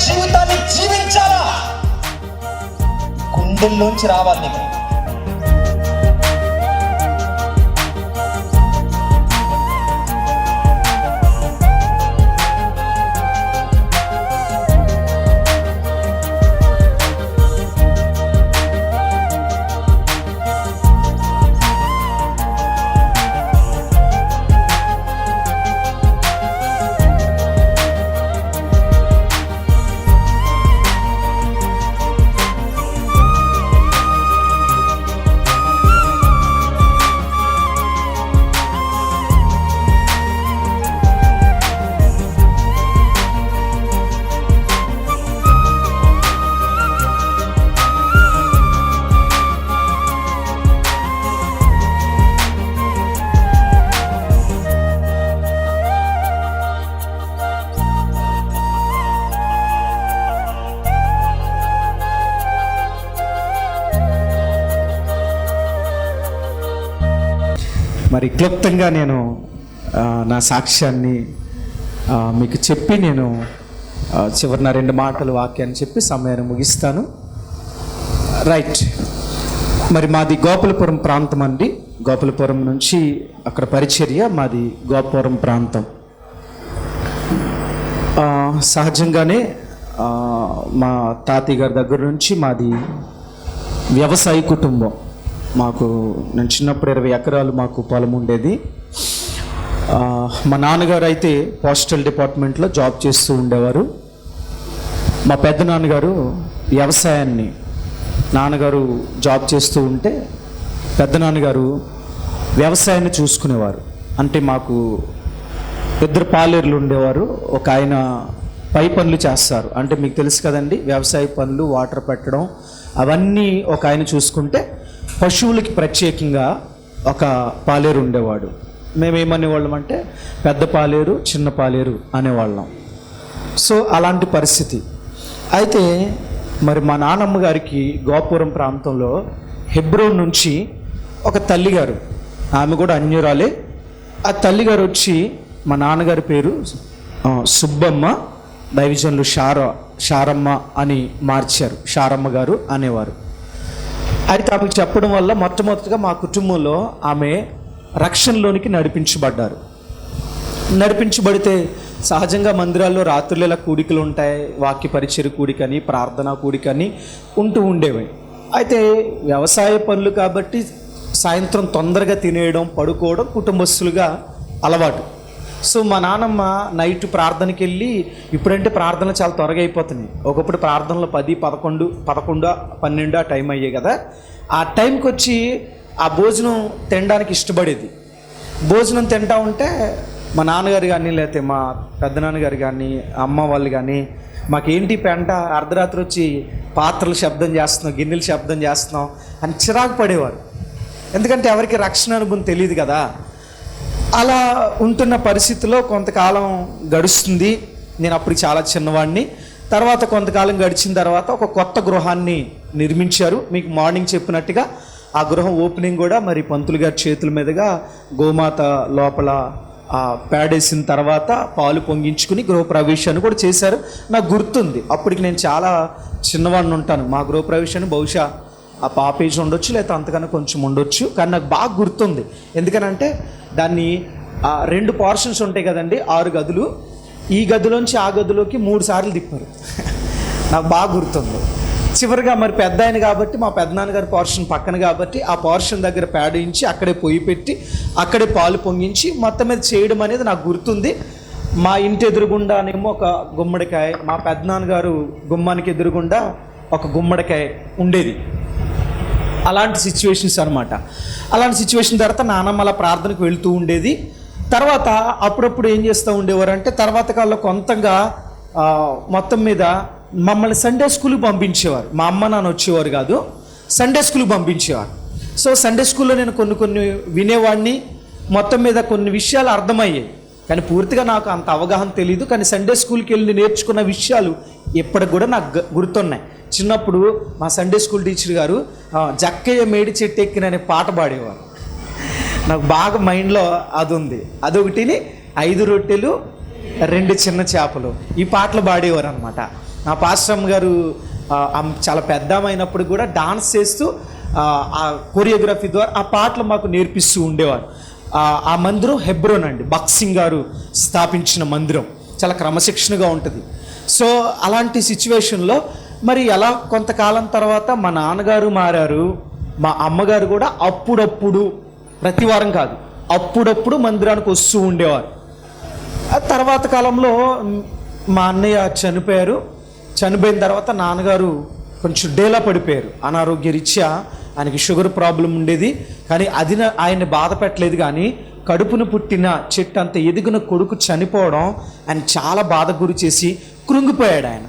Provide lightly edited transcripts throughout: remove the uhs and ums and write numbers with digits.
జీవితాన్ని జీవించాలా, గుండెల్లోంచి రావాలి నీకు. మరి క్లుప్తంగా నేను నా సాక్ష్యాన్ని మీకు చెప్పి నేను చివరి నా 2 మాటలు వాక్యాన్ని చెప్పి సమయాన్ని ముగిస్తాను. రైట్, మరి మాది గోపాలపురం ప్రాంతం అండి. గోపాలపురం నుంచి అక్కడ పరిచర్య, మాది గోపాలపురం ప్రాంతం. సహజంగానే మా తాతయ్య గారి దగ్గర నుంచి మాది వ్యవసాయ కుటుంబం. నేను చిన్నప్పుడు 20 ఎకరాలు మాకు పొలం ఉండేది. మా నాన్నగారు అయితే పోస్టల్ డిపార్ట్మెంట్లో జాబ్ చేస్తూ ఉండేవారు. మా పెద్ద నాన్నగారు వ్యవసాయాన్ని, నాన్నగారు జాబ్ చేస్తూ ఉంటే పెద్ద నాన్నగారు వ్యవసాయాన్ని చూసుకునేవారు. అంటే మాకు 2 పాలేరులు ఉండేవారు. ఒక ఆయన పై పనులు చేస్తారు, అంటే మీకు తెలుసు కదండి, వ్యవసాయ పనులు, వాటర్ పెట్టడం అవన్నీ ఒక ఆయన చూసుకుంటే, పశువులకి ప్రత్యేకంగా ఒక పాలేరు ఉండేవాడు. మేమేమనేవాళ్ళం అంటే పెద్ద పాలేరు, చిన్న పాలేరు అనేవాళ్ళం. సో అలాంటి పరిస్థితి. అయితే మరి మా నాన్నమ్మ గారికి గోపురం ప్రాంతంలో హెబ్రోన్ నుంచి ఒక తల్లిగారు, ఆమె కూడా అన్యురాలే. ఆ తల్లిగారు వచ్చి మా నాన్నగారి పేరు సుబ్బమ్మ, దైవజనులు షారమ్మ అని మార్చారు. షారమ్మ గారు అనేవారు. అయితే ఆమెకు చెప్పడం వల్ల మొట్టమొదటిగా మా కుటుంబంలో ఆమె రక్షణలోనికి నడిపించబడితే సహజంగా మందిరాల్లో రాత్రులు ఇలా కూడికలు ఉంటాయి, వాక్య పరిచయ కూడికని, ప్రార్థనా కూడికని ఉంటూ ఉండేవి. అయితే వ్యవసాయ పనులు కాబట్టి సాయంత్రం తొందరగా తినేయడం, పడుకోవడం కుటుంబస్తులుగా అలవాటు. సో మా నాన్నమ్మ నైట్ ప్రార్థనకి వెళ్ళి, ఇప్పుడంటే ప్రార్థనలు చాలా త్వరగా అయిపోతున్నాయి, ఒకప్పుడు ప్రార్థనలు 10, 11, 12 టైం అయ్యాయి కదా. ఆ టైంకి వచ్చి ఆ భోజనం తినడానికి ఇష్టపడేది. భోజనం తింటా ఉంటే మా నాన్నగారు కానీ, లేకపోతే మా పెద్దనాన్నగారు కానీ, అమ్మ వాళ్ళు కానీ, మాకేంటి పెంట, అర్ధరాత్రి వచ్చి పాత్రలు శబ్దం చేస్తున్నాం, గిన్నెలు శబ్దం చేస్తున్నాం అని చిరాకు పడేవారు. ఎందుకంటే ఎవరికి రక్షణ అనుభవం తెలియదు కదా. అలా ఉంటున్న పరిస్థితిలో కొంతకాలం గడుస్తుంది. నేను అప్పుడు చాలా చిన్నవాడిని. తర్వాత కొంతకాలం గడిచిన తర్వాత ఒక కొత్త గృహాన్ని నిర్మించారు. మీకు మార్నింగ్ చెప్పినట్టుగా ఆ గృహం ఓపెనింగ్ కూడా మరి పంతులు గారి చేతుల మీదుగా గోమాత లోపల పేడేసిన తర్వాత పాలు పొంగించుకుని గృహప్రవేశాన్ని కూడా చేశారు. నాకు గుర్తుంది, అప్పటికి నేను చాలా చిన్నవాడిని ఉంటాను. మా గృహప్రవేశాన్ని బహుశా ఆ పాపేజ్ ఉండొచ్చు, లేకపోతే అంతకన్నా కొంచెం ఉండొచ్చు, కానీ నాకు బాగా గుర్తుంది. ఎందుకనంటే దాన్ని 2 పోర్షన్స్ ఉంటాయి కదండి, 6 గదులు. ఈ గదిలోంచి ఆ గదిలోకి 3 సార్లు తిప్పారు. నాకు బాగా గుర్తుంది. చివరిగా మరి పెద్ద ఆయన కాబట్టి, మా పెద్దనాన్నగారి పోర్షన్ పక్కన కాబట్టి, ఆ పోర్షన్ దగ్గర పేడించి అక్కడే పొయ్యి పెట్టి అక్కడే పాలు పొంగించి మొత్తం మీద చేయడం అనేది నాకు గుర్తుంది. మా ఇంటి ఎదురుగుండానేమో ఒక గుమ్మడికాయ, మా పెద్దనాన్నగారు గుమ్మానికి ఎదురుగుండా ఒక గుమ్మడికాయ ఉండేది. అలాంటి సిచ్యువేషన్స్ అనమాట. అలాంటి సిచ్యువేషన్ తర్వాత నాన్నమ్మ అలా ప్రార్థనకు వెళ్తూ ఉండేది. తర్వాత అప్పుడప్పుడు ఏం చేస్తూ ఉండేవారు అంటే, తర్వాత కాలంలో కొంతగా మొత్తం మీద మమ్మల్ని సండే స్కూల్కి పంపించేవారు. మా అమ్మ నాన్న వచ్చేవారు కాదు, సండే స్కూల్కి పంపించేవారు. సో సండే స్కూల్లో నేను కొన్ని వినేవాడిని. మొత్తం మీద కొన్ని విషయాలు అర్థమయ్యాయి, కానీ పూర్తిగా నాకు అంత అవగాహన తెలియదు. కానీ సండే స్కూల్కి వెళ్ళి నేర్చుకున్న విషయాలు ఇప్పటికి కూడా నాకు గుర్తున్నాయి. చిన్నప్పుడు మా సండే స్కూల్ టీచర్ గారు జక్కయ్య మేడి చెట్టు ఎక్కిననే పాట పాడేవారు. నాకు బాగా మైండ్లో అది ఉంది. అదొకటిని 5 రొట్టెలు 2 చిన్న చేపలు, ఈ పాటలు పాడేవారు అనమాట. నా పాస్టమ్ గారు చాలా పెద్ద అయినప్పుడు కూడా డాన్స్ చేస్తూ ఆ కొరియోగ్రఫీ ద్వారా ఆ పాటలు మాకు నేర్పిస్తూ ఉండేవారు. ఆ మందిరం హెబ్రోన్ అండి, బక్సింగ్ గారు స్థాపించిన మందిరం, చాలా క్రమశిక్షణగా ఉంటుంది. సో అలాంటి సిచ్యువేషన్లో మరి ఎలా కొంతకాలం తర్వాత మా నాన్నగారు మారారు, మా అమ్మగారు కూడా అప్పుడప్పుడు, ప్రతి వారం కాదు, అప్పుడప్పుడు మందిరానికి వస్తూ ఉండేవారు. ఆ తర్వాత కాలంలో మా అన్నయ్య చనిపోయారు. చనిపోయిన తర్వాత నాన్నగారు కొంచెం డేలా పడిపోయారు. అనారోగ్య రీత్యా ఆయనకి షుగర్ ప్రాబ్లం ఉండేది, కానీ అది ఆయన్ని బాధ పెట్టలేదు. కానీ కడుపును పుట్టిన చెట్టు అంత ఎదిగిన కొడుకు చనిపోవడం ఆయన చాలా బాధ గురి చేసి కృంగిపోయాడు. ఆయన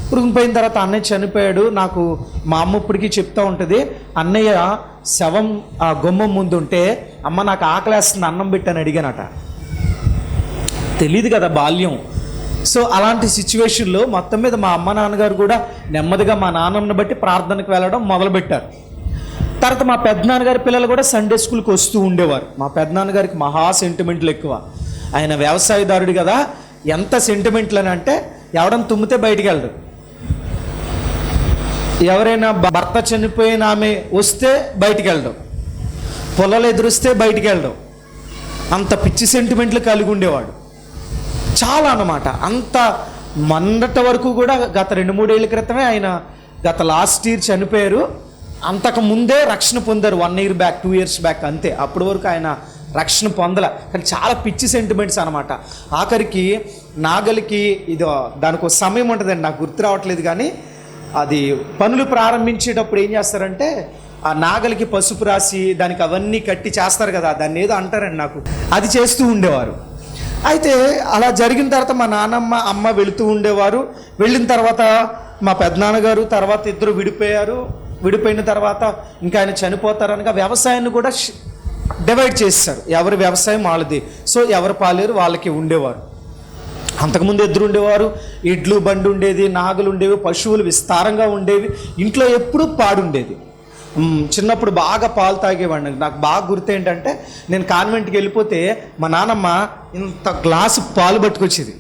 కృంగిపోయిన తర్వాత అన్నయ్య చనిపోయాడు. నాకు మా అమ్మ ఇప్పటికీ చెప్తూ ఉంటుంది, అన్నయ్య శవం ఆ గుమ్మం ముందు ఉంటే అమ్మ నాకు ఆకలేస్తుంది అన్నం పెట్టని అడిగానట. తెలీదు కదా బాల్యం. సో అలాంటి సిచ్యువేషన్లో మొత్తం మీద మా అమ్మ నాన్నగారు కూడా నెమ్మదిగా మా నాన్నమ్మని బట్టి ప్రార్థనకు వెళ్ళడం మొదలుపెట్టారు. తర్వాత మా పెద్దనాన్నగారి పిల్లలు కూడా సండే స్కూల్కి వస్తూ ఉండేవారు. మా పెద్దనాన్నగారికి మహా సెంటిమెంట్లు ఎక్కువ. ఆయన వ్యవసాయదారుడు కదా, ఎంత సెంటిమెంట్లు అని అంటే ఎవడన్నా తుమ్మితే బయటికి వెళ్ళడు, ఎవరైనా భర్త చనిపోయిన ఆమె వస్తే బయటికి వెళ్ళడం, పొలాలు ఎదురుస్తే బయటికి వెళ్ళడం, అంత పిచ్చి సెంటిమెంట్లు కలిగి ఉండేవాడు. చాలా అన్నమాట. అంత మొన్నటి వరకు కూడా గత 2-3 ఏళ్ళ క్రితమే ఆయన గత లాస్ట్ ఇయర్ చనిపోయారు. అంతకు ముందే రక్షణ పొందారు 1 year బ్యాక్, 2 years బ్యాక్, అంతే. అప్పటి వరకు ఆయన రక్షణ పొందలే. కానీ చాలా పిచ్చి సెంటిమెంట్స్ అనమాట. ఆఖరికి నాగలికి ఇదో దానికి ఒక సమయం ఉంటుందండి, నాకు గుర్తు రావట్లేదు. కానీ అది పనులు ప్రారంభించేటప్పుడు ఏం చేస్తారంటే ఆ నాగలికి పసుపు రాసి దానికి అవన్నీ కట్టి చేస్తారు కదా, దాన్ని ఏదో అంటారండి, నాకు అది చేస్తూ ఉండేవారు. అయితే అలా జరిగిన తర్వాత మా నాన్నమ్మ అమ్మ వెళుతూ ఉండేవారు. వెళ్ళిన తర్వాత మా పెద్దనాన్నగారు తర్వాత ఇద్దరు విడిపోయారు. విడిపోయిన తర్వాత ఇంకా ఆయన చనిపోతారనగా వ్యవసాయాన్ని కూడా డివైడ్ చేస్తారు. ఎవరి వ్యవసాయం వాళ్ళది. సో ఎవరు పాలేరు వాళ్ళకి ఉండేవారు. అంతకుముందు ఎదురు ఉండేవారు, ఎడ్లు బండి ఉండేది, నాగులు ఉండేవి, పశువులు విస్తారంగా ఉండేవి. ఇంట్లో ఎప్పుడూ పాడుండేది. చిన్నప్పుడు బాగా పాలు తాగేవాడిని. నాకు బాగా గుర్తు ఏంటంటే, నేను కాన్వెంట్కి వెళ్ళిపోతే మా నాన్నమ్మ ఇంత గ్లాసు పాలు పట్టుకొచ్చేది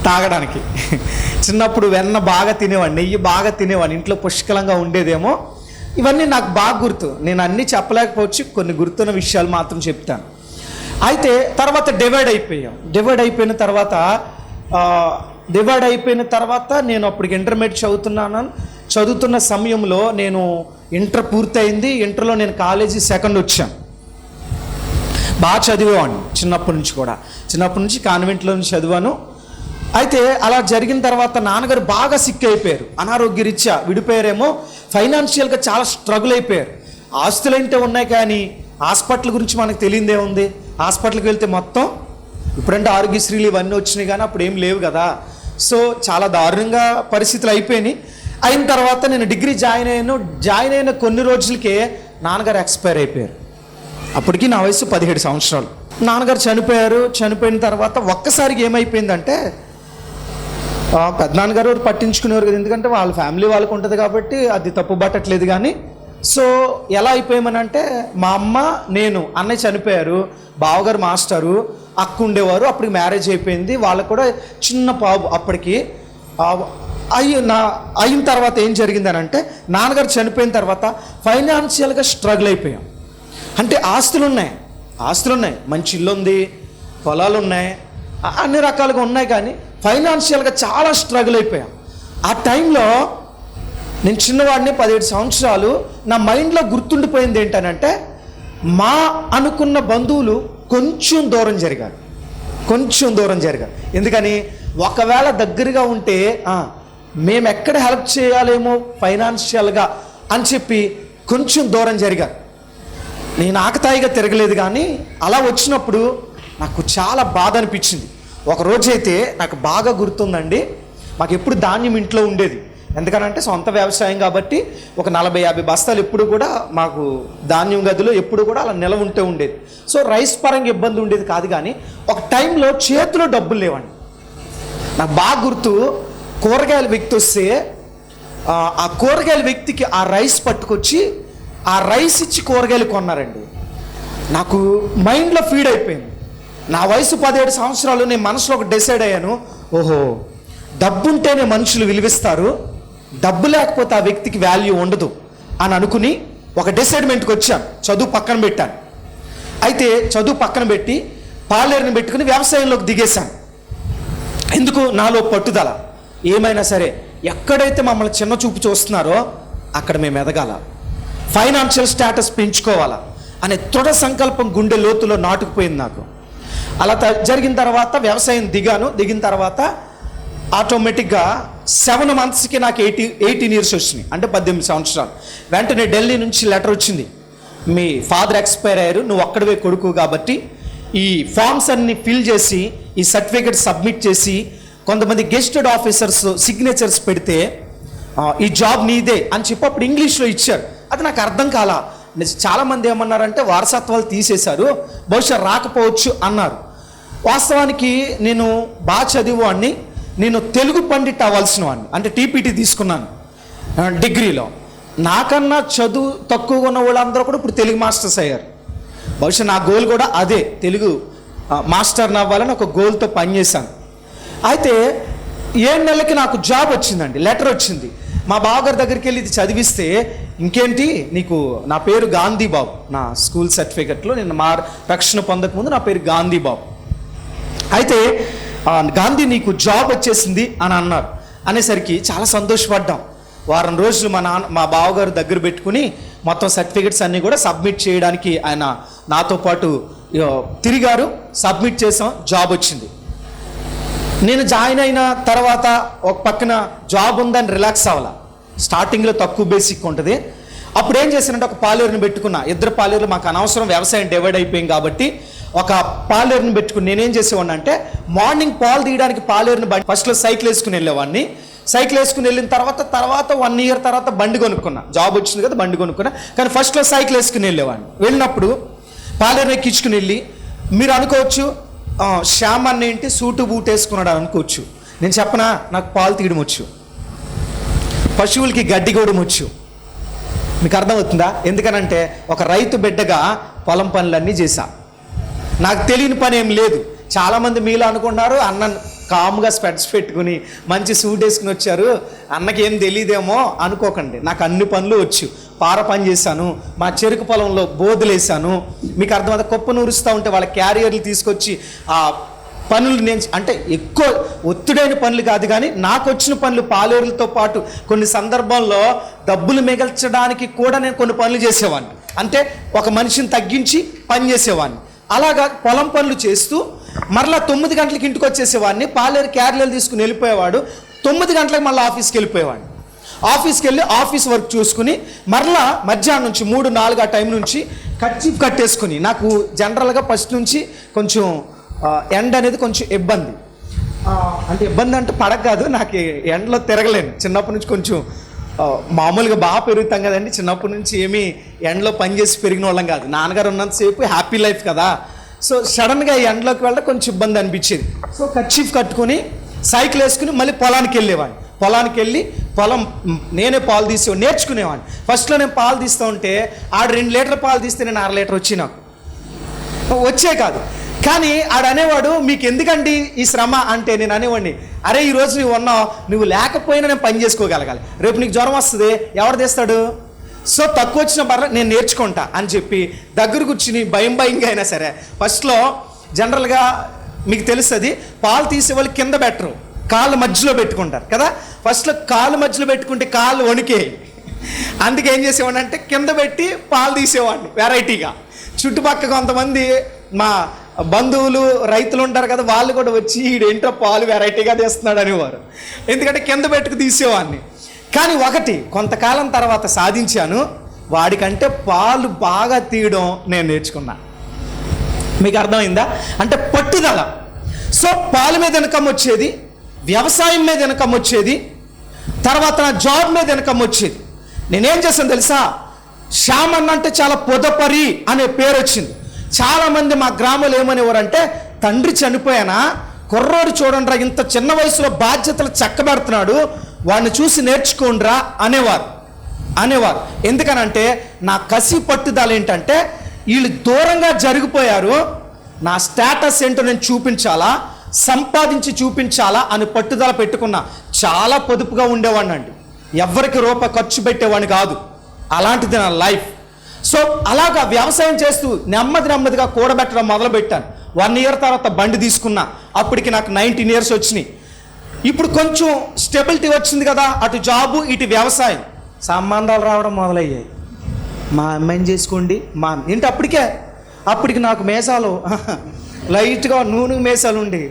తాగడానికి. చిన్నప్పుడు వెన్న బాగా తినేవాడిని, నెయ్యి బాగా తినేవాడిని, ఇంట్లో పుష్కలంగా ఉండేదేమో. ఇవన్నీ నాకు బాగా గుర్తు. నేను అన్నీ చెప్పలేకపోవచ్చు, కొన్ని గుర్తున్న విషయాలు మాత్రం చెప్తాను. అయితే తర్వాత డివైడ్ అయిపోయిన తర్వాత నేను అప్పటికి ఇంటర్మీడియట్ చదువుతున్న సమయంలో నేను ఇంటర్ పూర్తయింది. ఇంటర్లో నేను కాలేజీ సెకండ్ వచ్చాను. బాగా చదివేవాడిని చిన్నప్పటి నుంచి కాన్వెంట్లో చదివాను. అయితే అలా జరిగిన తర్వాత నాన్నగారు బాగా సిక్ అయిపోయారు, అనారోగ్య రీత్యా విడిపోయారేమో. ఫైనాన్షియల్గా చాలా స్ట్రగుల్ అయిపోయారు. ఆస్తులు అయితే ఉన్నాయి కానీ హాస్పిటల్ గురించి మనకు తెలియదే ఉంది. హాస్పిటల్కి వెళ్తే మొత్తం ఇప్పుడంటే ఆరోగ్యశ్రీలు ఇవన్నీ వచ్చినాయి కానీ అప్పుడు ఏం లేవు కదా. సో చాలా దారుణంగా పరిస్థితులు అయిన తర్వాత నేను డిగ్రీ జాయిన్ అయిన కొన్ని రోజులకే నాన్నగారు ఎక్స్పైర్ అయిపోయారు. అప్పటికి నా వయసు 17 సంవత్సరాలు. నాన్నగారు చనిపోయిన తర్వాత ఒక్కసారిగా ఏమైపోయిందంటే, పెద్దనాన్నగారు పట్టించుకునేవారు కదా, ఎందుకంటే వాళ్ళ ఫ్యామిలీ వాళ్ళకు ఉంటుంది కాబట్టి అది తప్పు పట్టట్లేదు. కానీ సో ఎలా అయిపోయామనంటే, మా అమ్మ నేను అన్నయ్య చనిపోయారు, బావగారు మాస్టరు, అక్క ఉండేవారు. అప్పటికి మ్యారేజ్ అయిపోయింది, వాళ్ళకు కూడా చిన్న బాబు. అప్పటికి అయిన తర్వాత ఏం జరిగిందనంటే, నాన్నగారు చనిపోయిన తర్వాత ఫైనాన్షియల్గా స్ట్రగుల్ అయిపోయాం. అంటే ఆస్తులు ఉన్నాయి, మంచి ఇల్లు ఉంది, పొలాలు ఉన్నాయి, అన్ని రకాలుగా ఉన్నాయి, కానీ ఫైనాన్షియల్గా చాలా స్ట్రగుల్ అయిపోయాం. ఆ టైంలో నేను చిన్నవాడిని, 17 సంవత్సరాలు. నా మైండ్లో గుర్తుండిపోయింది ఏంటనంటే, మా అనుకున్న బంధువులు కొంచెం దూరం జరిగారు. ఎందుకని, ఒకవేళ దగ్గరగా ఉంటే మేము ఎక్కడ హెల్ప్ చేయాలేమో ఫైనాన్షియల్గా అని చెప్పి కొంచెం దూరం జరిగారు. నేను ఆకతాయిగా తిరగలేదు, కానీ అలా వచ్చినప్పుడు నాకు చాలా బాధ అనిపించింది. ఒకరోజైతే నాకు బాగా గుర్తుందండి, మాకు ఎప్పుడు ధాన్యం ఇంట్లో ఉండేది. ఎందుకనంటే సొంత వ్యవసాయం కాబట్టి ఒక 40-50 బస్తాలు ఎప్పుడు కూడా మాకు ధాన్యం గదిలో ఎప్పుడు కూడా అలా నిలవ ఉండేది. సో రైస్ పరంగా ఇబ్బంది ఉండేది కాదు. కానీ ఒక టైంలో చేతిలో డబ్బులు లేవండి. నాకు బాగా గుర్తు, కూరగాయల వ్యక్తి వస్తే ఆ కూరగాయల వ్యక్తికి ఆ రైస్ పట్టుకొచ్చి ఆ రైస్ ఇచ్చి కూరగాయలు కొన్నారండి. నాకు మైండ్లో ఫీడ్ అయిపోయింది. నా వయసు 17 సంవత్సరాలు. నేను మనసులో ఒక డిసైడ్ అయ్యాను, ఓహో డబ్బుంటేనే మనుషులు విలువిస్తారు, డబ్బు లేకపోతే ఆ వ్యక్తికి వాల్యూ ఉండదు అని అనుకుని ఒక డిసైడ్మెంట్కి వచ్చాను. చదువు పక్కన పెట్టాను. అయితే చదువు పక్కన పెట్టి పాలేరుని పెట్టుకుని వ్యవసాయంలోకి దిగేశాను. ఎందుకు? నాలో పట్టుదల. ఏమైనా సరే ఎక్కడైతే మమ్మల్ని చిన్న చూపు చూస్తున్నారో అక్కడ మేము ఎదగాల, ఫైనాన్షియల్ స్టేటస్ పెంచుకోవాలా అనే దృఢ సంకల్పం గుండె లోతులో నాటుకుపోయింది నాకు. అలా జరిగిన తర్వాత వ్యవసాయం దిగిన తర్వాత ఆటోమేటిక్గా 7 monthsకి నాకు 18 years వచ్చినాయి, అంటే 18 సంవత్సరాలు. వెంటనే ఢిల్లీ నుంచి లెటర్ వచ్చింది, మీ ఫాదర్ ఎక్స్పైర్ అయ్యారు, నువ్వు ఒక్కడివే కొడుకు కాబట్టి ఈ ఫామ్స్ అన్ని ఫిల్ చేసి ఈ సర్టిఫికేట్ సబ్మిట్ చేసి కొంతమంది గెస్టెడ్ ఆఫీసర్స్ సిగ్నేచర్స్ పెడితే ఈ జాబ్ నీదే అని చెప్పి అప్పుడు ఇంగ్లీష్లో ఇచ్చారు. అది నాకు అర్థం కాలా. చాలామంది ఏమన్నారంటే వారసత్వాలు తీసేశారు, బహుశా రాకపోవచ్చు అన్నారు. వాస్తవానికి నేను బాగా చదివేవాడిని, నేను తెలుగు పండిట్ అవ్వాల్సిన వాడిని, అంటే టీపీటీ తీసుకున్నాను డిగ్రీలో. నాకన్నా చదువు తక్కువగా ఉన్న వాళ్ళందరూ కూడా ఇప్పుడు తెలుగు మాస్టర్స్ అయ్యారు. బహుశా నా గోల్ కూడా అదే, తెలుగు మాస్టర్ని అవ్వాలని ఒక గోల్తో పనిచేశాను. అయితే 7 నెలలకి నాకు జాబ్ వచ్చిందండి, లెటర్ వచ్చింది. మా బావగారి దగ్గరికి వెళ్ళి ఇది చదివిస్తే, ఇంకేంటి నీకు, నా పేరు గాంధీ బాబు, నా స్కూల్ సర్టిఫికెట్లో నేను రక్షణ పొందకముందు నా పేరు గాంధీ బాబు. అయితే గాంధీ నీకు జాబ్ వచ్చేసింది అని అన్నారు. అనేసరికి చాలా సంతోషపడ్డాం. వారం రోజులు మా బావగారు దగ్గర పెట్టుకుని మొత్తం సర్టిఫికెట్స్ అన్నీ కూడా సబ్మిట్ చేయడానికి ఆయన నాతో పాటు తిరిగారు. సబ్మిట్ చేసాం, జాబ్ వచ్చింది. నేను జాయిన్ అయిన తర్వాత ఒక పక్కన జాబ్ ఉందని రిలాక్స్ అవ్వాల. స్టార్టింగ్లో తక్కువ బేసిక్ ఉంటుంది. అప్పుడు ఏం చేశానంటే ఒక పాలేరుని పెట్టుకున్నా. 2 పాలేరులు మాకు అనవసరం, వ్యవసాయం డివైడ్ అయిపోయింది కాబట్టి ఒక పాలేరుని పెట్టుకుని నేనేం చేసేవాడిని అంటే, మార్నింగ్ పాలు తీయడానికి పాలేరుని ఫస్ట్లో సైకిల్ వేసుకుని వెళ్ళేవాడిని. సైకిల్ వేసుకుని వెళ్ళిన తర్వాత 1 year తర్వాత బండి కొనుక్కున్నా. జాబ్ వచ్చింది కదా, బండి కొనుక్కున్నా. కానీ ఫస్ట్లో సైకిల్ వేసుకుని వెళ్ళేవాడిని. వెళ్ళినప్పుడు పాలేరుని ఎక్కించుకుని వెళ్ళి, మీరు అనుకోవచ్చు శ్యామ్ అన్న ఏంటి సూటు బూట్ వేసుకున్నాడు అనుకోవచ్చు. నేను చెప్పనా, నాకు పాలు తీయడం వచ్చు, పశువులకి గడ్డి కోయడం వచ్చు. మీకు అర్థమవుతుందా? ఎందుకనంటే ఒక రైతు బిడ్డగా పొలం పనులన్నీ చేశా. నాకు తెలియని పని ఏం లేదు. చాలామంది మీలో అనుకున్నారు అన్న కామ్గా స్పెట్స్ పెట్టుకుని మంచి సూట్ వేసుకుని వచ్చారు, అన్నకి ఏం తెలియదేమో అనుకోకండి. నాకు అన్ని పనులు వచ్చు. పార పని చేశాను, మా చెరుకు పొలంలో బోధులు వేసాను. మీకు అర్థమైతే కుప్ప నూరుస్తూ ఉంటే వాళ్ళ క్యారియర్లు తీసుకొచ్చి ఆ పనులు నేను, అంటే ఎక్కువ ఒత్తిడైన పనులు కాదు కానీ నాకు వచ్చిన పనులు పాలేరులతో పాటు కొన్ని సందర్భాల్లో డబ్బులు మిగల్చడానికి కూడా నేను కొన్ని పనులు చేసేవాడిని. అంటే ఒక మనిషిని తగ్గించి పని చేసేవాడిని. అలాగా పొలం పనులు చేస్తూ మరలా 9 గంటలకి ఇంటికి వచ్చేసేవాడిని. పాలేరు క్యారియర్లు తీసుకుని వెళ్ళిపోయేవాడు. 9 గంటలకు మళ్ళీ ఆఫీస్కి వెళ్ళిపోయేవాడిని. ఆఫీస్కి వెళ్ళి ఆఫీస్ వర్క్ చూసుకుని మరలా మధ్యాహ్నం నుంచి 3-4 ఆ టైం నుంచి కర్చీఫ్ కట్టేసుకుని, నాకు జనరల్గా ఫస్ట్ నుంచి కొంచెం ఎండ అనేది కొంచెం ఇబ్బంది. అంటే ఇబ్బంది అంటే పడక కాదు, నాకు ఎండలో తిరగలేను. చిన్నప్పటి నుంచి కొంచెం మామూలుగా బాగా పెరుగుతాం కదండి. చిన్నప్పటి నుంచి ఏమీ ఎండలో పనిచేసి పెరిగిన వాళ్ళం కాదు. నాన్నగారు ఉన్నంతసేపు హ్యాపీ లైఫ్ కదా. సో సడన్గా ఎండలోకి వెళ్ళడం కొంచెం ఇబ్బంది అనిపించేది. సో కర్చీఫ్ కట్టుకొని సైకిల్ వేసుకుని మళ్ళీ పొలానికి వెళ్ళేవాడిని. పొలానికి వెళ్ళి నేనే పాలు తీసేవాడిని, నేర్చుకునేవాడిని. ఫస్ట్లో నేను పాలు తీస్తూ ఉంటే 2 లీటర్ల పాలు తీస్తే నేను 1/2 లీటర్ వచ్చి నాకు వచ్చే కాదు. కానీ అనేవాడు, మీకు ఎందుకండి ఈ శ్రమ అంటే, నేను అనేవాడిని, అరే ఈరోజు నువ్వు ఉన్నావు, నువ్వు లేకపోయినా నేను పని చేసుకోగలగాలి. రేపు నీకు జ్వరం వస్తుంది, ఎవరు తెస్తాడు? సో తక్కువ వచ్చిన పర్లేదు నేను నేర్చుకుంటా అని చెప్పి దగ్గర కూర్చుని భయంగా అయినా సరే, ఫస్ట్లో జనరల్గా మీకు తెలుస్తుంది, పాలు తీసేవాళ్ళు కింద పెట్టరు, కాళ్ళు మధ్యలో పెట్టుకుంటారు కదా. ఫస్ట్లో కాళ్ళు మధ్యలో పెట్టుకుంటే కాళ్ళు వణికే. అందుకే ఏం చేసేవాడిని అంటే కింద పెట్టి పాలు తీసేవాడిని వెరైటీగా. చుట్టుపక్కల కొంతమంది మా బంధువులు రైతులు ఉంటారు కదా, వాళ్ళు కూడా వచ్చి ఈడేంటో పాలు వెరైటీగా తీస్తున్నాడు అనేవారు. ఎందుకంటే కింద పెట్టుకు తీసేవాడిని. కానీ కొంతకాలం తర్వాత సాధించాను, వాడికంటే పాలు బాగా తీయడం నేను నేర్చుకున్నా. మీకు అర్థమైందా? అంటే పట్టుదల. సో పాల మీద ఇన్కమ్ వచ్చేది, వ్యవసాయం మీద ఇన్కమ్ వచ్చేది, తర్వాత నా జాబ్ మీద ఇన్కమ్ వచ్చేది. నేనేం చేశాను తెలుసా? శ్యామ్ అన్న అంటే చాలా పొదపరి అనే పేరు వచ్చింది. చాలామంది మా గ్రామంలో ఏమనేవారంటే, తండ్రి చనిపోయానా, కుర్రోడు చూడండిరా ఇంత చిన్న వయసులో బాధ్యతలు చక్కబెడుతున్నాడు, వాడిని చూసి నేర్చుకోండిరా అనేవారు. ఎందుకనంటే నా కసి పట్టుదల ఏంటంటే, వీళ్ళు దూరంగా జరిగిపోయారు, నా స్టేటస్ ఏంటో నేను చూపించాలా, సంపాదించి చూపించాలా అని పట్టుదల పెట్టుకున్నా. చాలా పొదుపుగా ఉండేవాడిని అండి, ఎవరికి రూపాయి ఖర్చు పెట్టేవాడిని కాదు. అలాంటిది నా లైఫ్. సో అలాగా వ్యవసాయం చేస్తూ నెమ్మదిగా కూడబెట్టడం మొదలుపెట్టాను. 1 ఇయర్ తర్వాత బండి తీసుకున్నా. అప్పటికి నాకు 19 ఇయర్స్ వచ్చినాయి. ఇప్పుడు కొంచెం స్టెబిలిటీ వచ్చింది కదా, అటు జాబు ఇటు వ్యవసాయం, సంబంధాలు రావడం మొదలయ్యాయి. మా అమ్మాయిని చేసుకోండి, మా ఏంటి అప్పటికి నాకు మేసాలు లైట్గా నూనె మేసాలు ఉండి,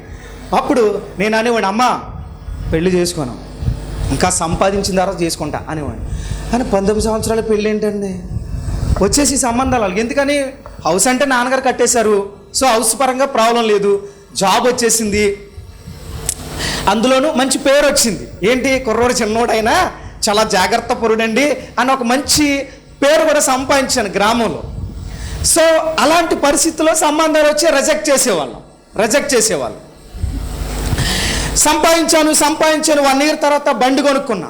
అప్పుడు నేను అనేవాడిని, అమ్మ పెళ్లి చేసుకోను, ఇంకా సంపాదించిన తర్వాత చేసుకుంటా అనేవాడిని. కానీ 19 సంవత్సరాల పెళ్ళి ఏంటండి, వచ్చేసి సంబంధాలు. ఎందుకని, హౌస్ అంటే నాన్నగారు కట్టేశారు. సో హౌస్ పరంగా ప్రాబ్లం లేదు, జాబ్ వచ్చేసింది, అందులోనూ మంచి పేరు వచ్చింది. ఏంటి, కుర్రోడు చిన్నోడైనా చాలా జాగ్రత్త పరుడండి అని ఒక మంచి పేరు కూడా సంపాదించాను గ్రామంలో. సో అలాంటి పరిస్థితుల్లో సంబంధాలు వచ్చి రిజెక్ట్ చేసేవాళ్ళం. సంపాదించాను 1 ఇయర్ తర్వాత బండి కొనుక్కున్నా.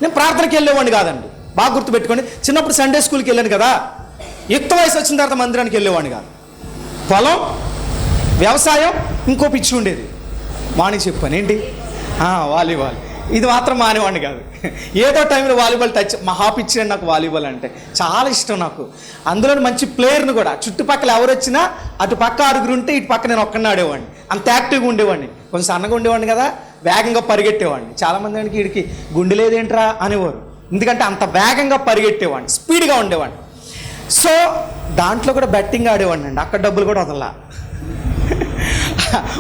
నేను ప్రార్థనకి వెళ్ళేవాడిని కాదండి, బాగా గుర్తుపెట్టుకోండి. చిన్నప్పుడు సండే స్కూల్కి వెళ్ళాను కదా, యుక్త వయసు వచ్చిన తర్వాత మందిరానికి వెళ్ళేవాడిని కాదు. పొలం, వ్యవసాయం, ఇంకో పిచ్చి ఉండేది. మార్నింగ్ చెప్పాను ఏంటి, వాలీబాల్, ఇది మాత్రం మానేవాడిని కాదు. ఏదో టైంలో వాలీబాల్ టచ్, మహా పిచ్చి అండి నాకు వాలీబాల్ అంటే చాలా ఇష్టం నాకు. అందులో మంచి ప్లేయర్ని కూడా, చుట్టుపక్కల ఎవరు వచ్చినా అటు పక్క 6 ఉంటే ఇటు పక్క నేను ఒక్కడిని ఆడేవాడిని. అంత యాక్టివ్గా ఉండేవాడిని, కొంచెం సన్నగా ఉండేవాడిని కదా, వేగంగా పరిగెట్టేవాడిని. చాలామంది వాడికి వీడికి గుండె లేదేంట్రా అనేవారు, ఎందుకంటే అంత వేగంగా పరిగెట్టేవాడిని, స్పీడ్గా ఉండేవాడిని. సో దాంట్లో కూడా బెట్టింగ్ ఆడేవాడిని అండి, అక్కడ డబ్బులు కూడా వదలా.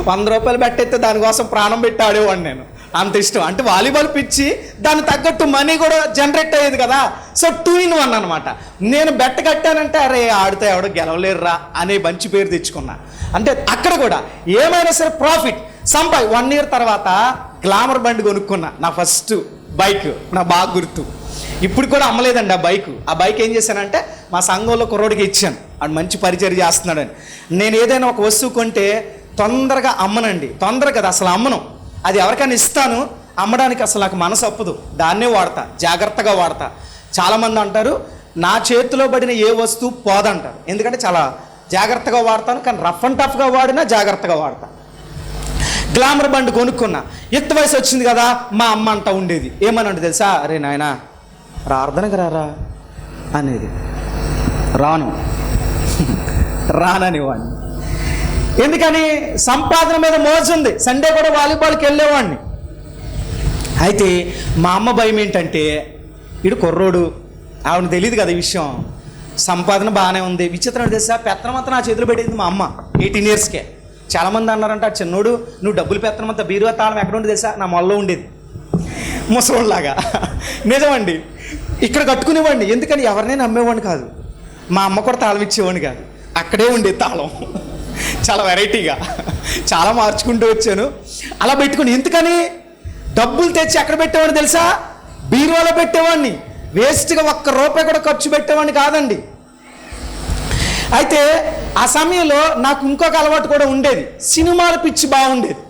100 రూపాయలు బెట్టయితే దానికోసం ప్రాణం పెట్టి ఆడేవాడిని నేను, అంత ఇష్టం. అంటే వాలీబాల్ పిచ్చి, దానికి తగ్గట్టు మనీ కూడా జనరేట్ అయ్యేది కదా. సో 2 in 1 అనమాట. నేను బెట్ట కట్టానంటే అరే ఆడితే ఎవడో గెలవలేరురా అనే మంచి పేరు తెచ్చుకున్నా. అంటే అక్కడ కూడా ఏమైనా సరే ప్రాఫిట్ 1 ఇయర్ తర్వాత గ్లామర్ బండి కొనుక్కున్నా, నా ఫస్ట్ బైక్, నా బాగా గుర్తు. ఇప్పుడు కూడా అమ్మలేదండి ఆ బైక్ ఏం చేశానంటే మా సంఘంలో కుర్రోడికి ఇచ్చాను, అది మంచి పరిచయం చేస్తున్నాడని. నేను ఏదైనా ఒక వస్తువు కొంటే తొందరగా అమ్మనండి, కదా అసలు అమ్మను, అది ఎవరికైనా ఇస్తాను, అమ్మడానికి అసలు నాకు మనసు ఒప్పదు, దాన్నే వాడతా, జాగ్రత్తగా వాడతా. చాలామంది అంటారు నా చేతిలో పడిన ఏ వస్తువు పోదంటారు, ఎందుకంటే చాలా జాగ్రత్తగా వాడతాను. కానీ రఫ్ అండ్ టఫ్గా వాడినా జాగ్రత్తగా వాడతా. గ్లామర్ బండి కొనుక్కున్నా, యుక్త వయసు వచ్చింది కదా, మా అమ్మ అంట ఉండేది, ఏమనంటే తెలుసా, అరే నాయనా ప్రార్థనకు రారా అనేది. రాననివాడిని, ఎందుకని సంపాదన మీద మోజుంది. సండే కూడా వాలీబాల్కి వెళ్ళేవాడిని. అయితే మా అమ్మ భయం ఏంటంటే, ఇడు కుర్రోడు, ఆవిడకి తెలియదు కదా ఈ విషయం, సంపాదన బాగానే ఉంది. విచిత్రం తెలుసా, పెత్తనమంతా నా చేతిలో పెట్టింది మా అమ్మ 18 ఇయర్స్కే. చాలామంది అన్నారంట, చిన్నోడు నువ్వు డబ్బులు పెత్తనమంతా బీరువా తాళం ఎక్కడ ఉండేది తెలుసా, నా మొల్లో ఉండేది, ముసలోళ్ళలాగా. నిజమండి, ఇక్కడ కట్టుకునేవాడిని, ఎందుకని ఎవరినైనా నమ్మేవాడిని కాదు, మా అమ్మ కూడా తాళం ఇచ్చేవాడిని కాదు, అక్కడే ఉండేది తాళం. చాలా వెరైటీగా చాలా మార్చుకుంటూ వచ్చాను. అలా పెట్టుకుని, ఎందుకని డబ్బులు తెచ్చి ఎక్కడ పెట్టేవాడిని తెలుసా, బీరువాలో పెట్టేవాడిని. వేస్ట్గా 1 రూపాయి కూడా ఖర్చు పెట్టేవాడిని కాదండి. అయితే ఆ సమయంలో నాకు ఇంకొక అలవాటు కూడా ఉండేది, సినిమాల పిచ్చి బాగుండేది.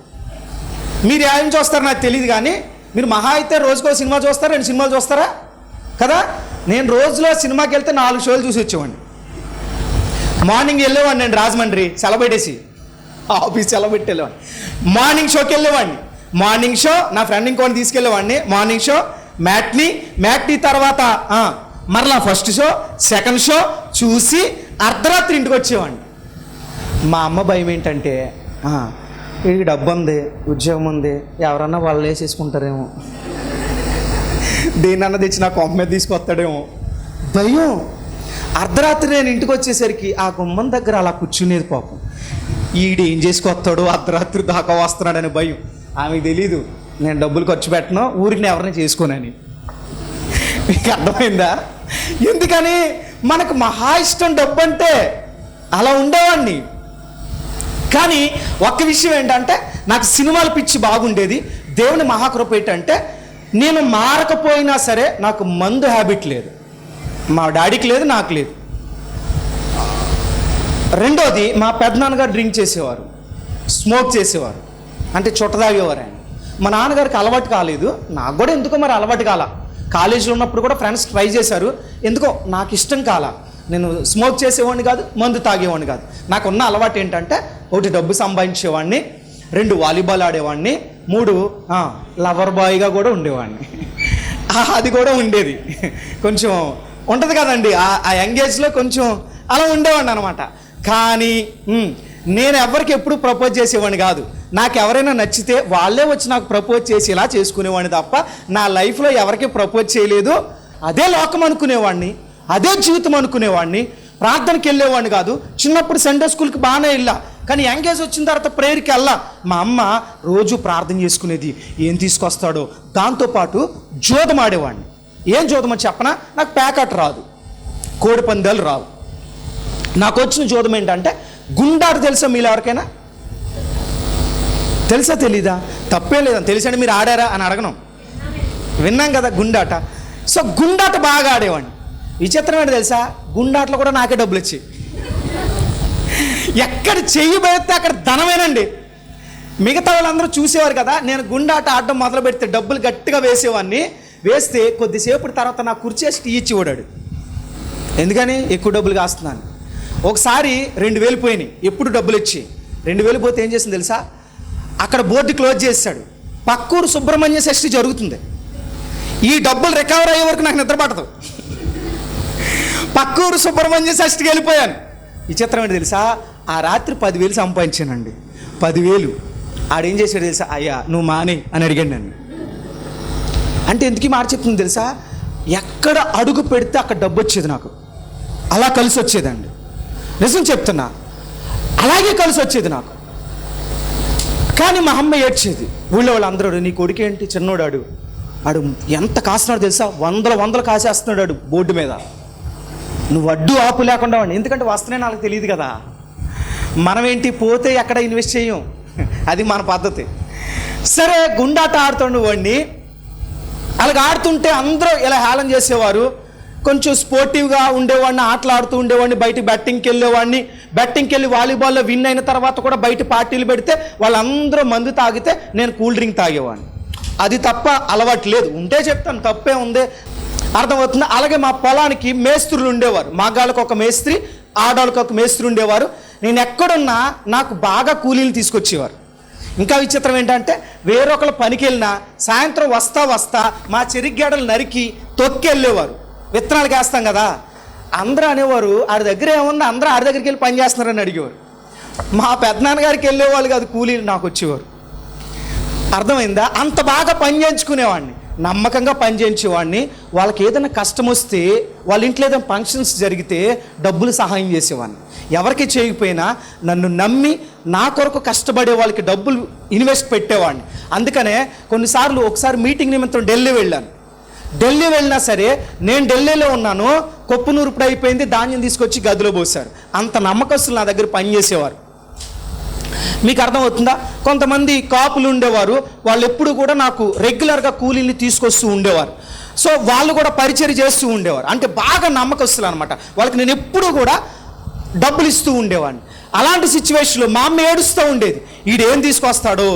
మీరు ఏం చూస్తారో నాకు తెలియదు, కానీ మీరు మహా అయితే రోజుకో సినిమా చూస్తారా, 2 సినిమాలు చూస్తారా కదా. నేను రోజులో సినిమాకి వెళ్తే 4 షోలు చూసి వచ్చేవాడిని. మార్నింగ్ వెళ్ళేవాడిని నేను రాజమండ్రి, సెలవు పెట్టేసి ఆఫీస్ సెలవు పెట్టి వెళ్ళేవాడిని. మార్నింగ్ షోకి వెళ్ళేవాడిని, మార్నింగ్ షో నా ఫ్రెండ్ ఇంకోని తీసుకెళ్ళేవాడిని, మార్నింగ్ షో, మ్యాట్నీ తర్వాత మరలా ఫస్ట్ షో, సెకండ్ షో చూసి అర్ధరాత్రి ఇంటికి వచ్చేవాడిని. మా అమ్మ భయం ఏంటంటే, వీడికి డబ్బు ఉంది, ఉద్యోగం ఉంది, ఎవరన్నా వాళ్ళు వేసేసుకుంటారేమో, దేన్నన్నా తెచ్చి నా కొంప మీద తీసుకొస్తాడేమో భయం. అర్ధరాత్రి నేను ఇంటికి వచ్చేసరికి ఆ గుమ్మం దగ్గర అలా కూర్చునేది పాపం, ఈడు ఏం చేసుకొస్తాడో అర్ధరాత్రి దాకా వస్తున్నాడని భయం. ఆమెకు తెలీదు నేను డబ్బులు ఖర్చు పెట్టను, ఊరికి ఎవరిని చేసుకోనని. మీకు అర్థమైందా? ఎందుకని మనకు మహా ఇష్టం డబ్బు అంటే, అలా ఉండేవాడిని. కానీ ఒక్క విషయం ఏంటంటే, నాకు సినిమాల పిచ్చి బాగుండేది. దేవుని మహాకృప ఏంటంటే, నేను మారకపోయినా సరే నాకు మందు హ్యాబిట్ లేదు, మా డాడీకి లేదు, నాకు లేదు. రెండోది, మా పెద్దనాన్నగారు డ్రింక్ చేసేవారు, స్మోక్ చేసేవారు, అంటే చుట్టదాగేవారు ఆయన. మా నాన్నగారికి అలవాటు కాలేదు, నాకు కూడా ఎందుకో మరి అలవాటు కాల. కాలేజీలో ఉన్నప్పుడు కూడా ఫ్రెండ్స్ ట్రై చేశారు, ఎందుకో నాకు ఇష్టం కాల. నేను స్మోక్ చేసేవాడిని కాదు, మందు తాగేవాడిని కాదు. నాకున్న అలవాటు ఏంటంటే, ఒకటి డబ్బు సంపాదించేవాడిని, 2 వాలీబాల్ ఆడేవాడిని, 3 లవర్ బాయ్గా కూడా ఉండేవాడిని. అది కూడా ఉండేది. కొంచెం ఉంటుంది కదండి ఆ యంగేజ్లో, కొంచెం అలా ఉండేవాడిని అనమాట. కానీ నేను ఎవరికి ఎప్పుడు ప్రపోజ్ చేసేవాడిని కాదు. నాకు ఎవరైనా నచ్చితే వాళ్ళే వచ్చి నాకు ప్రపోజ్ చేసి ఇలా చేసుకునేవాడిని తప్ప నా లైఫ్లో ఎవరికి ప్రపోజ్ చేయలేదు. అదే లోకం అనుకునేవాడిని, అదే జీవితం అనుకునేవాడిని. ప్రార్థనకి వెళ్ళేవాడిని కాదు. చిన్నప్పుడు సండే స్కూల్కి బాగానే వెళ్ళా, కానీ యంగేజ్ వచ్చిన తర్వాత ప్రేయర్కి వెళ్ళా. మా అమ్మ రోజు ప్రార్థన చేసుకునేది, ఏం తీసుకొస్తాడో. దాంతోపాటు జోదం ఆడేవాడిని. ఏం జోదమో చెప్పనా? నాకు ప్యాకెట్ రాదు, కోడి పందాలు రావు. నాకు వచ్చిన జోదం ఏంటంటే గుండాట. తెలుసా మీరు ఎవరికైనా? తెలుసా తెలీదా? తప్పే లేదని తెలుసండి. మీరు ఆడారా అని అడగను, విన్నాం కదా గుండాట. సో గుండాట బాగా ఆడేవాడిని. విచిత్రం ఏంటి తెలుసా? గుండాటలో కూడా నాకే డబ్బులు వచ్చాయి. ఎక్కడ చెయ్యి పెడితే అక్కడ ధనమేనండి. మిగతా వాళ్ళందరూ చూసేవారు కదా. నేను గుండాట ఆడడం మొదలు పెడితే డబ్బులు గట్టిగా వేసేవాడిని. వేస్తే కొద్దిసేపటి తర్వాత నా కుర్చేసి టీ ఇచ్చి ఓడాడు. ఎందుకని? ఎక్కువ డబ్బులు కాస్తున్నాను. ఒకసారి 2000 పోయినాయి. ఎప్పుడు డబ్బులు ఇచ్చి 2000 పోతే ఏం చేసింది తెలుసా? అక్కడ బోర్డు క్లోజ్ చేశాడు. పక్కూరు సుబ్రహ్మణ్య షష్ఠి జరుగుతుంది. ఈ డబ్బులు రికవర్ అయ్యే వరకు నాకు నిద్ర పట్టదు. పక్కూరు సుబ్రహ్మణ్య షష్ఠికి వెళ్ళిపోయాను. ఈ చిత్రం ఏంటి తెలుసా? ఆ రాత్రి 10,000 సంపాదించానండి. 10,000 ఆడేం చేశాడు తెలుసా? అయ్యా నువ్వు మానే అని అడిగాడు నన్ను. అంటే ఎందుకు మాట చెప్తుంది తెలుసా? ఎక్కడ అడుగు పెడితే అక్కడ డబ్బు వచ్చేది నాకు. అలా కలిసి వచ్చేదండి. నిజం చెప్తున్నా, అలాగే కలిసి వచ్చేది నాకు. కానీ మా అమ్మ ఏడ్చేది. ఊళ్ళో వాళ్ళందరూ, నీ కొడుకు ఏంటి చిన్నోడాడు, ఆడు ఎంత కాస్తున్నాడు తెలుసా? వందలు కాసేస్తున్నాడు ఆడు బోర్డు మీద. నువ్వు అడ్డు ఆపు లేకుండా వాడిని. ఎందుకంటే వస్తున్నాయి నాకు తెలియదు కదా. మనం ఏంటి పోతే ఎక్కడ ఇన్వెస్ట్ చేయం, అది మన పద్ధతి. సరే గుండాట ఆడుతుండే వాడిని. అలాగ ఆడుతుంటే అందరూ ఇలా హేళన చేసేవారు. కొంచెం స్పోర్టివ్గా ఉండేవాడిని, ఆటలు ఆడుతూ ఉండేవాడిని. బయట బెట్టింగ్కి వెళ్ళేవాడిని. బెట్టింగ్కి వెళ్ళి వాలీబాల్లో విన్ అయిన తర్వాత కూడా బయట పార్టీలు పెడితే వాళ్ళందరూ మందు తాగితే నేను కూల్ డ్రింక్ తాగేవాడిని. అది తప్ప అలవాటు లేదు. ఉంటే చెప్తాను, తప్పే ఉంది, అర్థమవుతుంది. అలాగే మా పొలానికి మేస్త్రులు ఉండేవారు. మగాళ్ళకు ఒక మేస్త్రి, ఆడవాళ్ళకి ఒక మేస్త్రి ఉండేవారు. నేను ఎక్కడున్నా నాకు బాగా కూలీలు తీసుకొచ్చేవారు. ఇంకా విచిత్రం ఏంటంటే, వేరొకరు పనికి వెళ్ళినా సాయంత్రం వస్తా మా చెరిగ్గేడలు నరికి తొక్కి వెళ్ళేవారు. విత్తనాలకు వేస్తాం కదా. అందరూ అనేవారు, ఆడి దగ్గర ఏముంది, అందరూ ఆడి దగ్గరికి వెళ్ళి పని చేస్తున్నారని అడిగేవారు. మా పెద్దనాన్నగారికి వెళ్ళేవాళ్ళు కాదు, కూలీలు నాకు వచ్చేవారు. అర్థమైందా? అంత బాగా పని చేయించుకునేవాడిని, నమ్మకంగా పని చేయించేవాడిని. వాళ్ళకి ఏదైనా కష్టం వస్తే, వాళ్ళ ఇంట్లో ఏదైనా ఫంక్షన్స్ జరిగితే డబ్బులు సహాయం చేసేవాడిని. ఎవరికి చేయకపోయినా నన్ను నమ్మి నా కొరకు కష్టపడే వాళ్ళకి డబ్బులు ఇన్వెస్ట్ పెట్టేవాడిని. అందుకనే కొన్నిసార్లు ఒకసారి మీటింగ్ నిమిత్తం ఢిల్లీ వెళ్ళాను. ఢిల్లీ వెళ్ళినా సరే, నేను ఢిల్లీలో ఉన్నాను, కొప్పునూరుపుడు అయిపోయింది, ధాన్యం తీసుకొచ్చి గదిలో పోసారు. అంత నమ్మకస్తులు నా దగ్గర పనిచేసేవారు. మీకు అర్థమవుతుందా? కొంతమంది కాపులు ఉండేవారు. వాళ్ళు ఎప్పుడు కూడా నాకు రెగ్యులర్గా కూలీని తీసుకొస్తూ ఉండేవారు. సో వాళ్ళు కూడా పరిచర్య చేస్తూ ఉండేవారు. అంటే బాగా నమ్మకస్తులు అనమాట. వాళ్ళకి నేను ఎప్పుడు కూడా డబ్బులు ఇస్తూ ఉండేవాడిని. అలాంటి సిచ్యువేషన్లో మా అమ్మ ఏడుస్తూ ఉండేది. ఈడేం తీసుకొస్తాడో,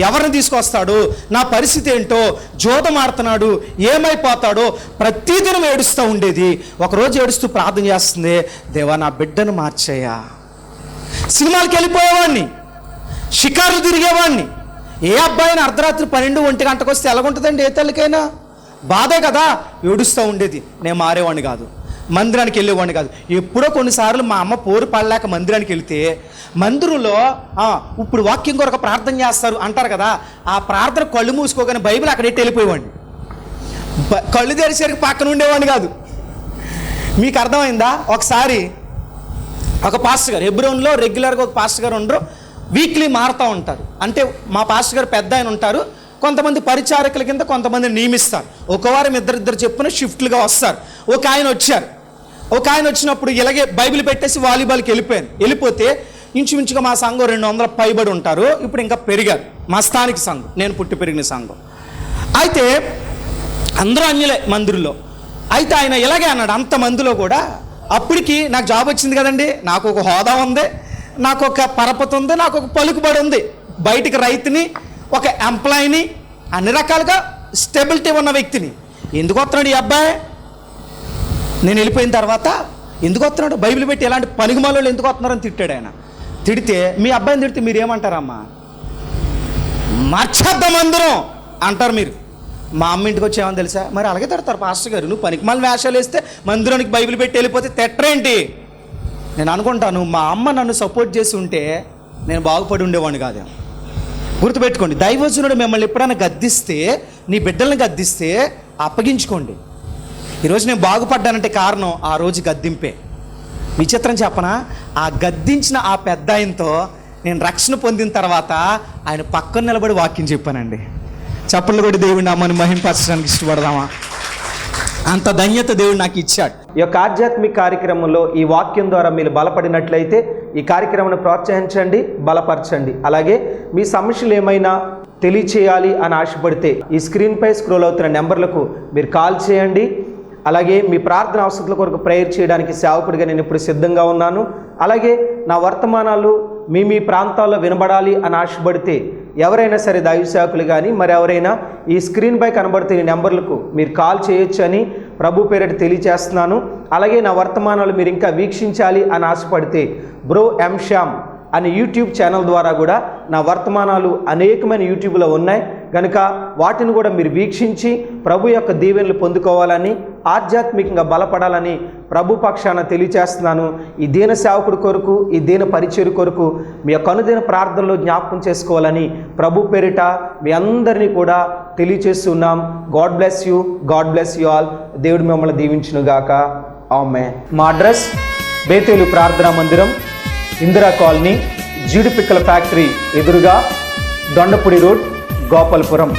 ఎవరిని తీసుకొస్తాడో, నా పరిస్థితి ఏంటో, జోదం ఆడుతున్నాడు, ఏమైపోతాడో ప్రతిదినం ఏడుస్తూ ఉండేది. ఒకరోజు ఏడుస్తూ ప్రార్థన చేస్తుంది, దేవా నా బిడ్డను మార్చేయ్యా. సినిమాలకు వెళ్ళిపోయేవాడిని, షికారులు తిరిగేవాడిని. ఏ అబ్బాయిని అర్ధరాత్రి 12-1 గంటకు వస్తే ఎలాగుంటుందండి? ఏ తల్లికైనా బాధే కదా. ఏడుస్తూ ఉండేది. నేను మారేవాడిని కాదు, మందిరానికి వెళ్ళేవాడిని కాదు. ఎప్పుడో కొన్నిసార్లు మా అమ్మ పోరు పడలేక మందిరానికి వెళ్తే, మందిరంలో ఇప్పుడు వాక్యం కొరకు ప్రార్థన చేస్తారు అంటారు కదా, ఆ ప్రార్థన కళ్ళు మూసుకోగానే బైబిల్ అక్కడెట్టి వెళ్ళిపోయేవాడిని. కళ్ళు తెరిచేసరికి పక్కన ఉండేవాడిని కాదు. మీకు అర్థమైందా? ఒకసారి ఒక పాస్టర్ గారు, హెబ్రోన్లో రెగ్యులర్గా ఒక పాస్టర్ గారు ఉండరు, వీక్లీ మారుతూ ఉంటారు. అంటే మా పాస్టర్ గారు పెద్ద ఆయన ఉంటారు, కొంతమంది పరిచారకుల కింద కొంతమంది నియమిస్తారు. ఒక వారం ఇద్దరిద్దరు చెప్పున షిఫ్ట్లుగా వస్తారు. ఒక ఆయన వచ్చారు. ఒక ఆయన వచ్చినప్పుడు ఇలాగే బైబిల్ పెట్టేసి వాలీబాల్కి వెళ్ళిపోతే ఇంచుమించుగా మా సంఘం 200 పైబడి ఉంటారు. ఇప్పుడు ఇంకా పెరిగారు. మా స్థానిక సంఘం, నేను పుట్టి పెరిగిన సంఘం. అయితే అందరూ అన్యులే మందిరంలో. అయితే ఆయన ఇలాగే అన్నాడు, అంతమందిలో కూడా. అప్పటికి నాకు జాబ్ వచ్చింది కదండి, నాకు ఒక హోదా ఉంది, నాకు ఒక పరపతి ఉంది, నాకు ఒక పలుకుబడి ఉంది. బయటికి రైతుని, ఒక ఎంప్లాయీని, అన్ని రకాలుగా స్టెబిలిటీ ఉన్న వ్యక్తిని. ఎందుకు వస్తున్నాడు ఈ అబ్బాయి? నేను వెళ్ళిపోయిన తర్వాత ఎందుకు వస్తున్నాడు బైబిల్ పెట్టి ఎలాంటి పనికిమాలోళ్ళు ఎందుకు వస్తున్నారని తిట్టాడు ఆయన. తిడితే మీ అబ్బాయిని తిడితే మీరు ఏమంటారమ్మా? మార్చేద్దాం అందరం అంటారు మీరు. మా అమ్మ ఇంటికి వచ్చేమని తెలుసా? మరి అలాగే తిడతారు పాస్టర్ గారు, నువ్వు పనికిమాల వేషాలు వేస్తే మందిరానికి బైబిల్ పెట్టి వెళ్ళిపోతే తిట్టరేంటి? నేను అనుకుంటాను మా అమ్మ నన్ను సపోర్ట్ చేసి ఉంటే నేను బాగుపడి ఉండేవాడిని కాదు. గుర్తుపెట్టుకోండి, దైవజనుడు మిమ్మల్ని ఎప్పుడైనా గద్దిస్తే, నీ బిడ్డల్ని గద్దిస్తే అప్పగించుకోండి. ఈరోజు నేను బాగుపడ్డానంటే కారణం ఆ రోజు గద్దింపే. విచిత్రం చెప్పనా, ఆ గద్దించిన ఆ పెద్ద ఆయనతో నేను రక్షణ పొందిన తర్వాత ఆయన పక్కన నిలబడి వాక్యం చెప్పానండి. చప్పట్లు కొట్టి దేవుడి నామాన్ని మహింపరచడానికి ఇష్టపడదామా? అంత ధన్యత దేవుడు నాకు ఇచ్చాడు. ఈ యొక్క ఆధ్యాత్మిక కార్యక్రమంలో ఈ వాక్యం ద్వారా మీరు బలపడినట్లయితే ఈ కార్యక్రమాన్ని ప్రోత్సహించండి, బలపరచండి. అలాగే మీ సమస్యలు ఏమైనా తెలియచేయాలి అని ఆశపడితే ఈ స్క్రీన్పై స్క్రోల్ అవుతున్న నెంబర్లకు మీరు కాల్ చేయండి. అలాగే మీ ప్రార్థన అవసరాల కొరకు ప్రేయర్ చేయడానికి సేవకుడిగా నేను ఇప్పుడు సిద్ధంగా ఉన్నాను. అలాగే నా వర్తమానాలు మీ ప్రాంతాల్లో వినబడాలి అని ఆశపడితే ఎవరైనా సరే దైవ సేవకులు కానీ మరి ఎవరైనా ఈ స్క్రీన్పై కనబడుతున్న ఈ నెంబర్లకు మీరు కాల్ చేయొచ్చు అని ప్రభు పేరిట తెలియజేస్తున్నాను. అలాగే నా వర్తమానాలు మీరు ఇంకా వీక్షించాలి అని ఆశపడితే బ్రో ఎం శ్యామ్ అనే యూట్యూబ్ ఛానల్ ద్వారా కూడా నా వర్తమానాలు అనేకమైన యూట్యూబ్లో ఉన్నాయి కనుక వాటిని కూడా మీరు వీక్షించి ప్రభు యొక్క దీవెనలు పొందుకోవాలని, ఆధ్యాత్మికంగా బలపడాలని ప్రభు పక్షాన తెలియచేస్తున్నాను. ఈ దీన సేవకుడి కొరకు, ఈ దీన పరిచర్య కొరకు మీ యొక్క అనుదిన ప్రార్థనలో జ్ఞాపకం చేసుకోవాలని ప్రభు పేరిట మీ అందరినీ కూడా తెలియచేస్తున్నాం. God bless you, God bless you all. దేవుడు మిమ్మల్ని దీవించునుగాక. ఆమేన్. మా అడ్రస్ బేతేలు ప్రార్థనా మందిరం, ఇందిరా కాలనీ, జీడిపిక్కల ఫ్యాక్టరీ ఎదురుగా, దొండపూడి రోడ్, గోపాలపురం.